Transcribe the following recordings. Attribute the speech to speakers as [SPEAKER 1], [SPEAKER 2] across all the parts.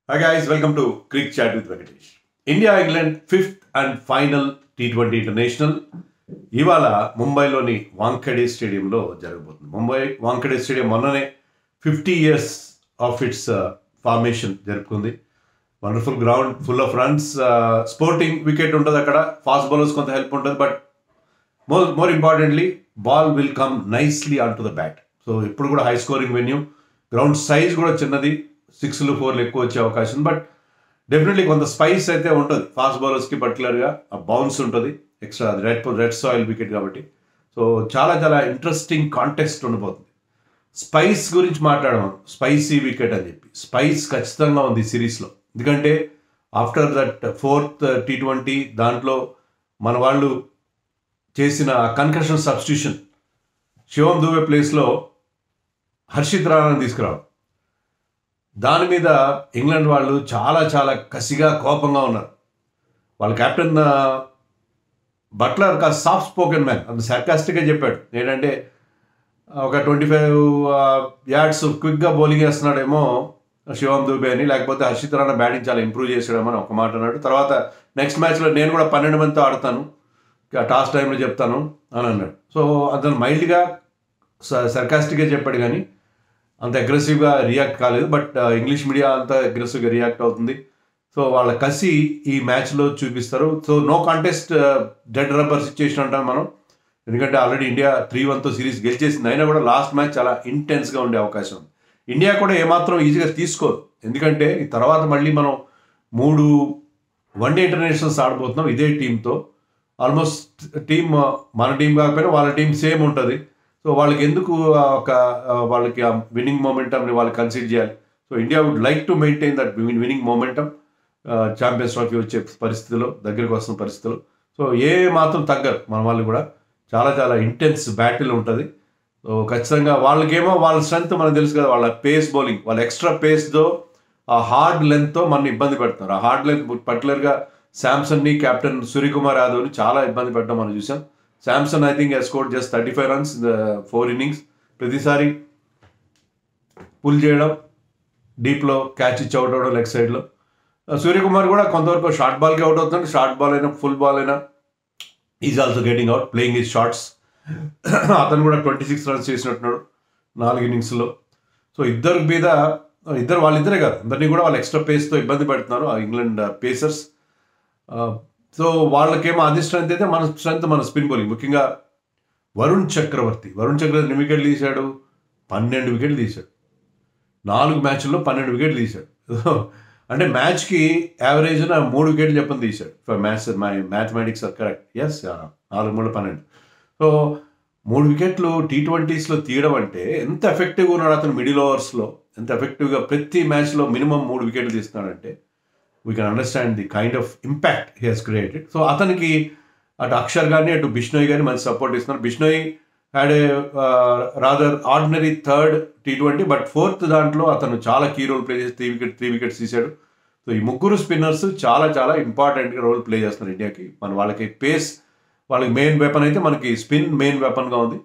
[SPEAKER 1] Hi guys, welcome to Cricket Chat with Venkatesh. India-England 5th and final T20 International ఇవాళ ముంబైలోని వాంఖేడే స్టేడియంలో జరగబోతుంది. Mumbai Wankhede stadium మొన్ననే 50 years ఆఫ్ ఇట్స్ ఫార్మేషన్ జరుపుకుంది. Wonderful ground, full of runs, sporting wicket ఉంటుంది అక్కడ, fast bowlers కొంత help ఉంటుంది. But more importantly ball will come nicely on to the bat. So ఇప్పుడు కూడా high scoring venue, ground size కూడా చిన్నది, 6లు 4లు ఎక్కువ వచ్చే అవకాశం. బట్ డెఫినెట్లీ కొంత స్పైస్ అయితే ఉంటుంది ఫాస్ట్ బౌలర్స్కి, పర్టికులర్గా ఆ బౌన్స్ ఉంటుంది, ఎక్స్ట్రా రెడ్ సాయిల్ వికెట్ కాబట్టి. సో చాలా చాలా ఇంట్రెస్టింగ్ కాంటెస్ట్ ఉండబోతుంది. స్పైస్ గురించి మాట్లాడము, స్పైసీ వికెట్ అని చెప్పి. స్పైస్ ఖచ్చితంగా ఉంది ఈ సిరీస్లో, ఎందుకంటే ఆఫ్టర్ దట్ 4th T20 దాంట్లో మన వాళ్ళు చేసిన కన్కషన్ సబ్స్టిట్యూషన్, శివం దూబే ప్లేస్లో హర్షిత్ రాణాని తీసుకురావడం, దాని మీద ఇంగ్లాండ్ వాళ్ళు చాలా చాలా కసిగా, కోపంగా ఉన్నారు. వాళ్ళ కెప్టెన్ బట్లర్ కాస్త సాఫ్ట్ స్పోకెన్ మ్యాన్, అంత సర్కాస్టిక్గా చెప్పాడు. ఏంటంటే ఒక 25 yards క్విక్గా బౌలింగ్ వేస్తున్నాడేమో శివం దూబే అని, లేకపోతే హర్షిత్ రాణా బ్యాటింగ్ చాలా ఇంప్రూవ్ చేసాడేమో అని ఒక మాట అన్నాడు. తర్వాత నెక్స్ట్ మ్యాచ్లో నేను కూడా 12 మందితో ఆడతాను, టాస్ టైంలో చెప్తాను అని అన్నాడు. సో అతను మైల్డ్గా సర్కాస్టిక్గా చెప్పాడు, కానీ అంత అగ్రెసివ్గా రియాక్ట్ కాలేదు. బట్ ఇంగ్లీష్ మీడియా అంత అగ్రెసివ్గా రియాక్ట్ అవుతుంది. సో వాళ్ళ కసి ఈ మ్యాచ్లో చూపిస్తారు. So no contest, dead rubber situation అంటాం మనం, ఎందుకంటే ఆల్రెడీ ఇండియా 3-1తో సిరీస్ గెలిచేసింది. అయినా కూడా లాస్ట్ మ్యాచ్ చాలా ఇంటెన్స్గా ఉండే అవకాశం ఉంది. ఇండియా కూడా ఏమాత్రం ఈజీగా తీసుకోదు, ఎందుకంటే ఈ తర్వాత మళ్ళీ మనం 3 వన్డే ఇంటర్నేషనల్స్ ఆడబోతున్నాం ఇదే టీంతో. ఆల్మోస్ట్ టీం మన టీం కాకపోయినా వాళ్ళ టీం సేమ్ ఉంటుంది. సో వాళ్ళకి ఎందుకు వాళ్ళకి ఆ విన్నింగ్ మొమెంటమ్ని వాళ్ళు కన్సిడర్ చేయాలి. So India would like to maintain that winning momentum. Champions Trophy వచ్చే పరిస్థితిలో, దగ్గరికి వస్తున్న పరిస్థితిలో. సో ఏ మాత్రం తగ్గరు మన వాళ్ళు కూడా. చాలా చాలా ఇంటెన్స్ బ్యాటిల్ ఉంటుంది. సో ఖచ్చితంగా వాళ్ళకేమో వాళ్ళ స్ట్రెంత్ మనకు తెలుసు కదా, వాళ్ళ పేస్ బౌలింగ్, వాళ్ళ ఎక్స్ట్రా పేస్తో, ఆ హార్డ్ లెంత్తో మన ఇబ్బంది పెడతారు. ఆ హార్డ్ లెంత్ పర్టికులర్గా శాంసన్ని, కెప్టెన్ సూర్యకుమార్ యాదవ్ని చాలా ఇబ్బంది పెట్టడం మనం చూసాం. Samson I think scored just 35 runs in the 4 innings. ప్రతిసారి పుల్ చేయడం, డీప్లో క్యాచ్ ఇచ్చి అవుట్ అవ్వడం లెగ్ సైడ్లో. సూర్యకుమార్ కూడా కొంతవరకు షార్ట్ బాల్కి అవుట్ అవుతున్నాడు. షార్ట్ బాల్ అయినా, ఫుల్ బాల్ అయినా is also getting out, playing his shots. అతను కూడా 26 runs చేసినట్టున్నాడు 4 innings. సో వాళ్ళిద్దరే కాదు, అందరినీ కూడా వాళ్ళు ఎక్స్ట్రా పేస్తో ఇబ్బంది పెడుతున్నారు ఆ ఇంగ్లాండ్ పేసర్స్. సో వాళ్ళకేమో అది స్ట్రెంత్ అయితే, మన స్ట్రెంత్ మన స్పిన్ బౌలింగ్. ముఖ్యంగా వరుణ్ చక్రవర్తి ఎన్ని వికెట్లు తీశాడు? 12 వికెట్లు తీశాడు. 4 మ్యాచ్ల్లో 12 వికెట్లు తీశాడు. అంటే మ్యాచ్కి యావరేజ్న 3 వికెట్లు చెప్పని తీశాడు. For my mathematics are correct. Yes, 4 3 12. సో 3 వికెట్లు T20s తీయడం అంటే ఎంత ఎఫెక్టివ్గా ఉన్నాడు అతను. మిడిల్ ఓవర్స్లో ఎంత ఎఫెక్టివ్గా ప్రతి మ్యాచ్లో మినిమం 3 వికెట్లు తీస్తున్నాడంటే we can understand the kind of impact he he's created. So అతనికి అటు అక్షర్ కానీ, అటు బిష్నోయ్ కానీ మంచి సపోర్ట్ ఇస్తున్నారు. Bishnoi had a rather ordinary 3rd T20, but 4th దాంట్లో అతను చాలా కీ రోల్ ప్లే చేసి 3 వికెట్స్ తీశాడు. సో ఈ ముగ్గురు స్పిన్నర్స్ చాలా చాలా ఇంపార్టెంట్గా రోల్ ప్లే చేస్తున్నారు ఇండియాకి. వాళ్ళకి పేస్, వాళ్ళకి మెయిన్ వెపన్ అయితే, మనకి స్పిన్ మెయిన్ వెపన్గా ఉంది.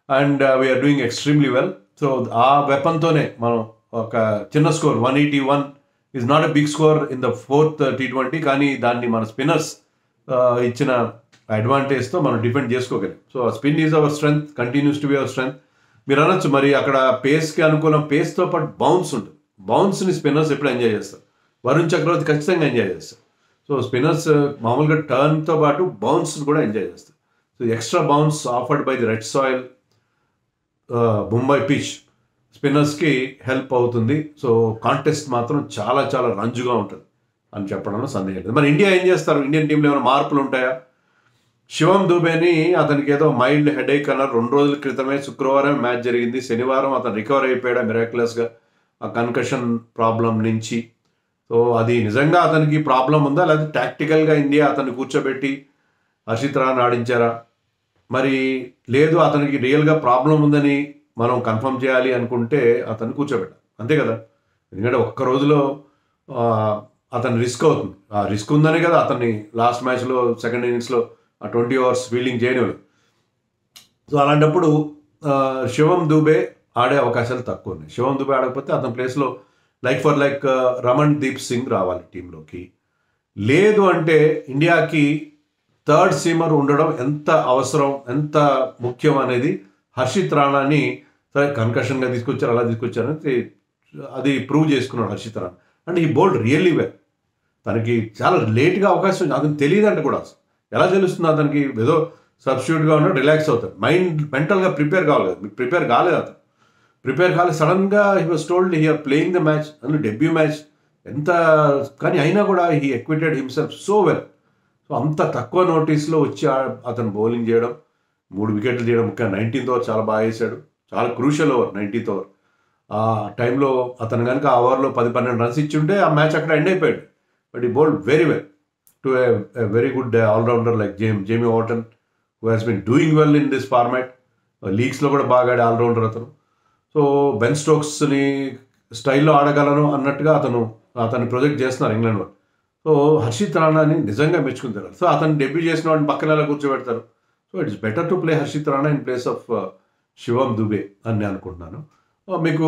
[SPEAKER 1] And we're doing extremely well. So ఆ వెపన్తోనే మనం ఒక చిన్న score 181 is not a big score in the 4th T20, కానీ దాన్ని మన స్పిన్నర్స్ ఇచ్చిన అడ్వాంటేజ్తో మనం డిఫెండ్ చేసుకోగలం. So spin is our strength, continues to be our strength. మీరు అనొచ్చు మరి అక్కడ పేస్కి అనుకూలం, పేస్తో పాటు బౌన్స్ ఉంటుంది. బౌన్స్ని స్పిన్నర్స్ ఎప్పుడు ఎంజాయ్ చేస్తారు. వరుణ్ చక్రవర్తి ఖచ్చితంగా ఎంజాయ్ చేస్తారు. సో స్పిన్నర్స్ మామూలుగా టర్న్తో పాటు బౌన్స్ కూడా ఎంజాయ్ చేస్తారు. So extra bounce afforded by the red soil Mumbai pitch స్పిన్నర్స్కి హెల్ప్ అవుతుంది. సో కాంటెస్ట్ మాత్రం చాలా చాలా రంజుగా ఉంటుంది అని చెప్పడంలో సందేహం లేదు. మరి ఇండియా ఏం చేస్తారు? ఇండియన్ టీంలో ఏమైనా మార్పులు ఉంటాయా? శివం దూబేని, అతనికి ఏదో మైల్డ్ హెడేక్ అన్నారు. 2 రోజుల క్రితమే శుక్రవారం మ్యాచ్ జరిగింది. శనివారం అతను రికవర్ అయిపోయాడు మిరాక్యులస్గా ఆ కన్కషన్ ప్రాబ్లం నుంచి. సో అది నిజంగా అతనికి ప్రాబ్లం ఉందా, లేకపోతే టాక్టికల్గా ఇండియా అతన్ని కూర్చోబెట్టి హర్షిత్ రాణా ఆడించారా? మరి లేదు, అతనికి రియల్గా ప్రాబ్లం ఉందని మనం కన్ఫర్మ్ చేయాలి అనుకుంటే అతన్ని కూర్చోబెట్టాలి, అంతే కదా. ఎందుకంటే ఒక్క రోజులో అతను రిస్క్ అవుతుంది. ఆ రిస్క్ ఉందనే కదా అతన్ని లాస్ట్ మ్యాచ్లో 2nd innings ఆ 20 overs ఫీల్డింగ్ చేయడం. సో అలాంటప్పుడు శివం దూబే ఆడే అవకాశాలు తక్కువ ఉన్నాయి. శివం దూబే ఆడకపోతే అతని ప్లేస్లో లైక్ రమణ్ దీప్ సింగ్ రావాలి టీంలోకి. లేదు అంటే ఇండియాకి థర్డ్ సీమర్ ఉండడం ఎంత అవసరం, ఎంత ముఖ్యం అనేది హర్షిత్ రాణాని సరే కన్కషన్గా తీసుకొచ్చారు, అలా తీసుకొచ్చారు అది ప్రూవ్ చేసుకున్నాడు హర్షిత్ రాణా. అండ్ ఈ బౌల్డ్ రియల్లీ వెల్. తనకి చాలా లేట్గా అవకాశం, అతనికి తెలియదంటే కూడా ఎలా తెలుస్తుంది అతనికి, ఏదో సబ్స్టిట్యూట్గా ఉన్నాడు, రిలాక్స్ అవుతాడు, మెంటల్గా ప్రిపేర్ కావాలి కదా, ప్రిపేర్ కాలేదు అతను, ప్రిపేర్ కాలేదు. సడన్గా he was told he or playing the match, అందులో డెబ్యూ మ్యాచ్ ఎంత, కానీ అయినా కూడా he acquitted himself so well. So అంత తక్కువ నోటీస్లో వచ్చి అతను బౌలింగ్ చేయడం, 3 వికెట్లు చేయడం, ముఖ్యంగా 19th ఓవర్ చాలా బాగా వేసాడు, చాలా క్రూషియల్ ఓవర్ 19th ఓవర్. ఆ టైంలో అతను కనుక ఆ ఓవర్లో 10-12 రన్స్ ఇచ్చి ఉంటే ఆ మ్యాచ్ అక్కడ ఎండ్ అయిపోయాడు. But he bowled very well to a very good allrounder like Jamie Overton who has been doing well in this format. లీగ్స్లో కూడా బాగా ఆడే ఆల్రౌండర్ అతను. సో బెన్ స్టోక్స్ని స్టైల్లో ఆడగలను అన్నట్టుగా అతన్ని ప్రొజెక్ట్ చేస్తున్నారు ఇంగ్లాండ్లో. సో హర్షిత్ రాణాని నిజంగా మెచ్చుకుంటారు. సో అతను డెబ్యూ చేసిన వాడిని పక్కన ఎలా కూర్చోబెడతారు. So it's better to play Harshit Rana in place of Shivam Dube అని నేను అనుకుంటున్నాను. మీకు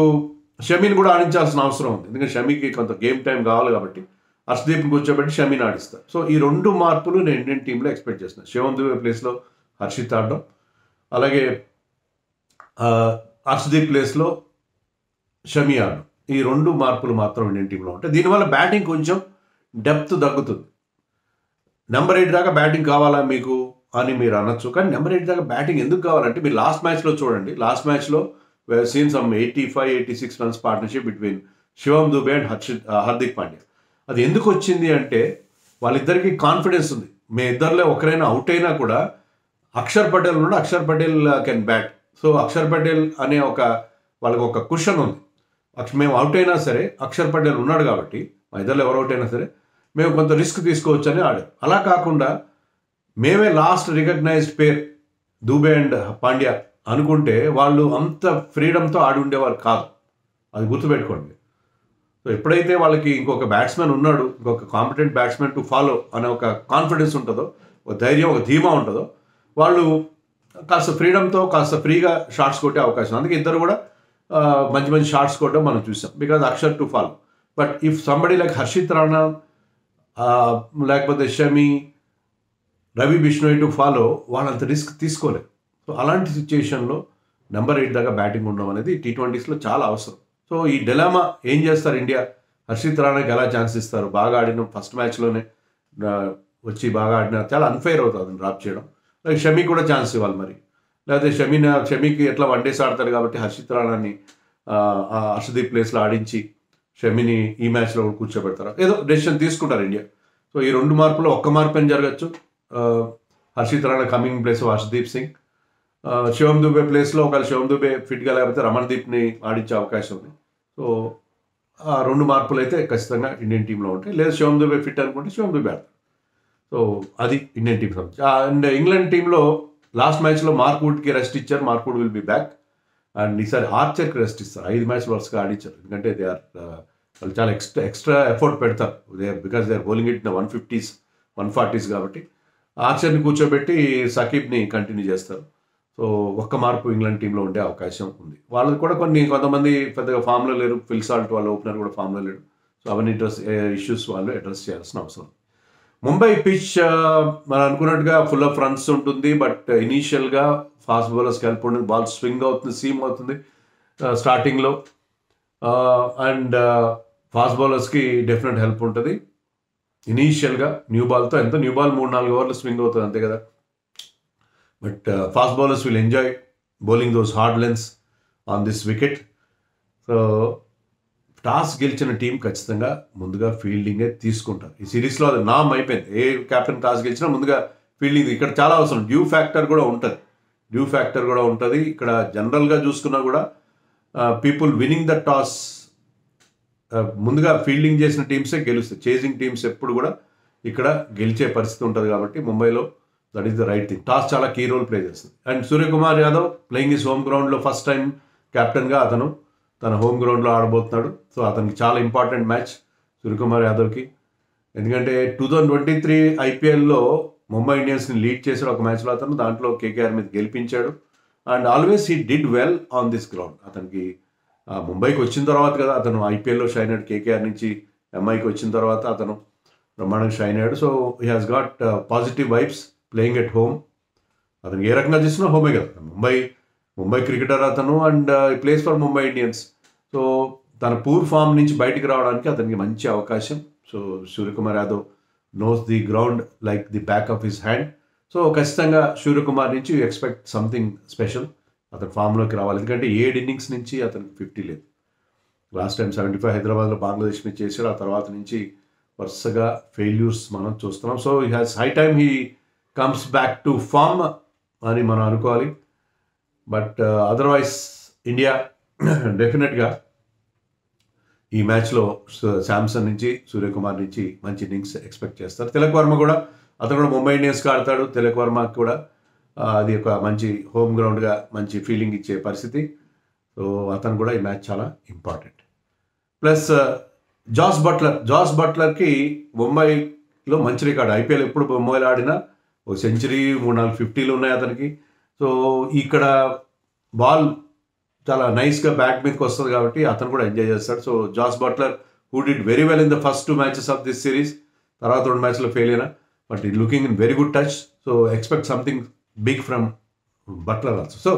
[SPEAKER 1] షమీని కూడా ఆడించాల్సిన అవసరం ఉంది, ఎందుకంటే షమీకి కొంత గేమ్ టైం కావాలి కాబట్టి హర్షదీప్ని కూర్చోబెట్టి షమీని ఆడిస్తారు. సో ఈ 2 మార్పులు నేను ఇండియన్ టీంలో ఎక్స్పెక్ట్ చేస్తున్నాను. శివం దుబే ప్లేస్లో హర్షిత్ ఆడడం, అలాగే హర్షదీప్ ప్లేస్లో షమీ ఆడడం, ఈ 2 మార్పులు మాత్రం ఇండియన్ టీంలో ఉంటాయి. దీనివల్ల బ్యాటింగ్ కొంచెం డెప్త్ తగ్గుతుంది. నెంబర్ 8 దాకా బ్యాటింగ్ కావాలా మీకు అని మీరు అనొచ్చు, కానీ నెంబర్ 8 దాకా బ్యాటింగ్ ఎందుకు కావాలంటే మీరు లాస్ట్ మ్యాచ్లో చూడండి. లాస్ట్ మ్యాచ్లో we have seen some 85-86 runs partnership between Shivam Dube and Hardik Pandya. అది ఎందుకు వచ్చింది అంటే వాళ్ళిద్దరికీ కాన్ఫిడెన్స్ ఉంది. మీ ఇద్దరిలో ఒకరైనా అవుట్ అయినా కూడా అక్షర్ పటేల్ ఉన్నాడు, Akshar Patel can bat. So Akshar Patel అనే వాళ్ళకి ఒక కుషన్ ఉంది. మేము అవుట్ అయినా సరే అక్షర్ పటేల్ ఉన్నాడు కాబట్టి మా ఇద్దరు ఎవరు అవుట్ అయినా సరే మేము కొంత రిస్క్ తీసుకోవచ్చు అని ఆడారు. అలా కాకుండా మేమే last recognised pair Dube and Pandya అనుకుంటే వాళ్ళు అంత ఫ్రీడమ్తో ఆడి ఉండేవారు కాదు, అది గుర్తుపెట్టుకోండి. సో ఎప్పుడైతే వాళ్ళకి ఇంకొక బ్యాట్స్మెన్ ఉన్నాడు, ఇంకొక కాంపిటెంట్ బ్యాట్స్మెన్ టు ఫాలో అనే ఒక కాన్ఫిడెన్స్ ఉంటుందో, ఒక ధైర్యం, ఒక ధీమా ఉంటుందో, వాళ్ళు కాస్త ఫ్రీడమ్తో కాస్త ఫ్రీగా షాట్స్ కొట్టే అవకాశం. అందుకే ఇద్దరు కూడా మంచి మంచి షాట్స్ కొట్టడం మనం చూసాం, because Akshar to follow. But if somebody like Harshit Rana లేకపోతే షమి, రవి బిష్ణోయ్ టు ఫాలో, వాళ్ళంత రిస్క్ తీసుకోలేరు. సో అలాంటి సిచ్యుయేషన్లో నెంబర్ 8 దాకా బ్యాటింగ్ ఉండడం అనేది T20స్లో చాలా అవసరం. సో ఈ డెలామా ఏం చేస్తారు ఇండియా, హర్షిత్ రాణాకి ఎలా ఛాన్స్ ఇస్తారు, బాగా ఆడిన ఫస్ట్ మ్యాచ్లోనే వచ్చి బాగా ఆడిన చాలా అన్ఫెయిర్ అవుతుంది అతను డ్రాప్ చేయడం. లైక్ షమీ కూడా ఛాన్స్ ఇవ్వాలి మరి, లేకపోతే షమీకి ఎట్లా 1 days ఆడతాడు కాబట్టి హర్షిత్ రాణాని హర్షదీప్ ప్లేస్లో ఆడించి షమీని ఈ మ్యాచ్లో కూర్చోబెడతారు, ఏదో డెసిషన్ తీసుకుంటారు ఇండియా. సో ఈ 2 మార్పులో ఒక్క మార్పు అని జరగచ్చు. Harshit Rana coming place of Harshdeep Singh, Shivam Dube ప్లేస్లో ఒకవేళ శివం దుబే ఫిట్గా లేకపోతే రమణ్దీప్ని ఆడించే అవకాశం ఉంది. సో ఆ 2 మార్పులు అయితే ఖచ్చితంగా ఇండియన్ టీంలో ఉంటాయి. లేదా శివం దుబే ఫిట్ అనుకుంటే శివం దుబే ఆడతారు. సో అది ఇండియన్ టీం సంబంధించి. అండ్ ఇంగ్లాండ్ టీంలో లాస్ట్ మ్యాచ్లో మార్క్ వుడ్కి రెస్ట్ ఇచ్చారు, Mark Wood will be back. And ఈసారి ఆర్చర్కి రెస్ట్ ఇస్తారు, 5 మ్యాచ్లు వరుసగా ఆడించారు, ఎందుకంటే వాళ్ళు చాలా ఎక్స్ట్రా ఎఫర్ట్ పెడతారు, because they are bowling it 150s 140s కాబట్టి ఆర్చర్ని కూర్చోబెట్టి సకీబ్ని కంటిన్యూ చేస్తారు. సో ఒక్క మార్పు ఇంగ్లాండ్ టీంలో ఉండే అవకాశం ఉంది. వాళ్ళకి కూడా కొంతమంది పెద్దగా ఫామ్లో లేరు, ఫిల్ సాల్ట్ వాళ్ళ ఓపెనర్ కూడా ఫామ్లో లేడు. సో అవన్నీ ఇష్యూస్ వాళ్ళు అడ్రస్ చేయాల్సిన అవసరం. ముంబై పిచ్ మనం అనుకున్నట్టుగా ఫుల్ ఆఫ్ రన్స్ ఉంటుంది, బట్ ఇనీషియల్గా ఫాస్ట్ బౌలర్స్కి హెల్ప్ ఉంటుంది, బాల్ స్వింగ్ అవుతుంది, సీమ్ అవుతుంది స్టార్టింగ్లో. అండ్ ఫాస్ట్ బౌలర్స్కి డెఫినెట్ హెల్ప్ ఉంటుంది ఇనీషియల్గా. న్యూ బాల్తో ఎంతో న్యూ బాల్ 3-4 ఓవర్లు స్వింగ్ అవుతుంది అంతే కదా. But fast bowlers will enjoy bowling those hard lens on this wicket. So toss గెలిచిన టీం ఖచ్చితంగా ముందుగా ఫీల్డింగే తీసుకుంటారు. ఈ సిరీస్లో అది నామ్ అయిపోయింది, ఏ కెప్టెన్ టాస్ గెలిచినా ముందుగా ఫీల్డింగ్. ఇక్కడ చాలా అవసరం, డ్యూ ఫ్యాక్టర్ కూడా ఉంటుంది. ఇక్కడ జనరల్గా చూసుకున్నా కూడా పీపుల్ విన్నింగ్ ద టాస్ ముందుగా ఫీల్డింగ్ చేసిన టీమ్సే గెలుస్తాయి. చేజింగ్ టీమ్స్ ఎప్పుడు కూడా ఇక్కడ గెలిచే పరిస్థితి ఉంటుంది కాబట్టి ముంబైలో that is the right thing. Toss చాలా కీ రోల్ ప్లే చేస్తుంది. And Suryakumar Yadav playing is home గ్రౌండ్లో ఫస్ట్ టైం కెప్టెన్గా అతను తన హోమ్ గ్రౌండ్లో ఆడబోతున్నాడు. సో అతనికి చాలా ఇంపార్టెంట్ మ్యాచ్ సూర్యకుమార్ యాదవ్కి, ఎందుకంటే 2023 IPLలో ముంబై ఇండియన్స్ని లీడ్ చేశాడు ఒక మ్యాచ్లో అతను, దాంట్లో KKR మీద గెలిపించాడు. And always he did well on this ground. అతనికి ముంబైకి వచ్చిన తర్వాత కదా అతను ఐపీఎల్లో షైన్ అయ్యాడు. కేకేఆర్ నుంచి ఎంఐకి వచ్చిన తర్వాత అతను బ్రహ్మాండంగా షైన్ అయ్యాడు. So he has got positive vibes playing at home. అతను ఏ రకంగా చేసినా హోమే కదా. ముంబై క్రికెటర్ అతను, and place for Mumbai Indians. So తన పూర్ ఫామ్ నుంచి బయటికి రావడానికి అతనికి మంచి అవకాశం. So Suryakumar Yadav knows the ground like the back of his hand. So ఖచ్చితంగా సూర్యకుమార్ నుంచి యూ ఎక్స్పెక్ట్ సంథింగ్ స్పెషల్. అతను ఫామ్లోకి రావాలి. ఎందుకంటే 7 innings నుంచి అతనికి 50 లేదు. లాస్ట్ టైం 75 హైదరాబాద్లో బంగ్లాదేశ్ మీద చేశాడు. ఆ తర్వాత నుంచి వరుసగా ఫెయిల్యూర్స్ మనం చూస్తున్నాం. So he has high time he comes back to form అని మనం అనుకోవాలి. బట్ అదర్వైజ్ ఇండియా డెఫినెట్గా ఈ మ్యాచ్లో శాంసన్ నుంచి, సూర్యకుమార్ నుంచి మంచి ఇన్నింగ్స్ ఎక్స్పెక్ట్ చేస్తారు. తిలక్ వర్మ కూడా, అతను కూడా ముంబై ఇండియన్స్కి ఆడతాడు. తిలక్ వర్మకి కూడా అది ఒక మంచి హోమ్ గ్రౌండ్గా మంచి ఫీలింగ్ ఇచ్చే పరిస్థితి. సో అతను కూడా ఈ మ్యాచ్ చాలా ఇంపార్టెంట్. ప్లస్ జాస్ బట్లర్కి ముంబైలో మంచి రికార్డు. ఐపీఎల్ ఎప్పుడు ముంబైలో ఆడినా ఒక సెంచరీ, 3-4 50లు ఉన్నాయి అతనికి. సో ఇక్కడ బాల్ చాలా నైస్గా బ్యాక్ మీదకి వస్తుంది కాబట్టి అతను కూడా ఎంజాయ్ చేస్తాడు. So Jos Butler who did very well in the first 2 matches of this series. తర్వాత 2 matchలో ఫెయిల్ అయినా, but he looking in very good touch. So expect something big from Butler also. So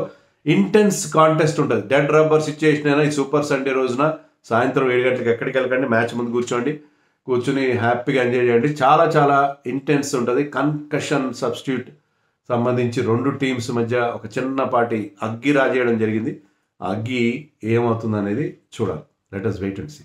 [SPEAKER 1] intense contest ఉంటుంది. Dead rubber situation అయినా ఈ super Sunday రోజున సాయంత్రం 7 గంటలకు ఎక్కడికి వెళ్ళకండి, మ్యాచ్ ముందు కూర్చొని హ్యాపీగా ఎంజాయ్ చేయండి. చాలా చాలా ఇంటెన్స్ ఉంటుంది. కన్కషన్ సబ్స్టిట్యూట్ సంబంధించి 2 టీమ్స్ మధ్య ఒక చిన్నపాటి అగ్గి రాజేయడం జరిగింది. ఆ అగ్గి ఏమవుతుంది అనేది చూడాలి. Let us wait and see.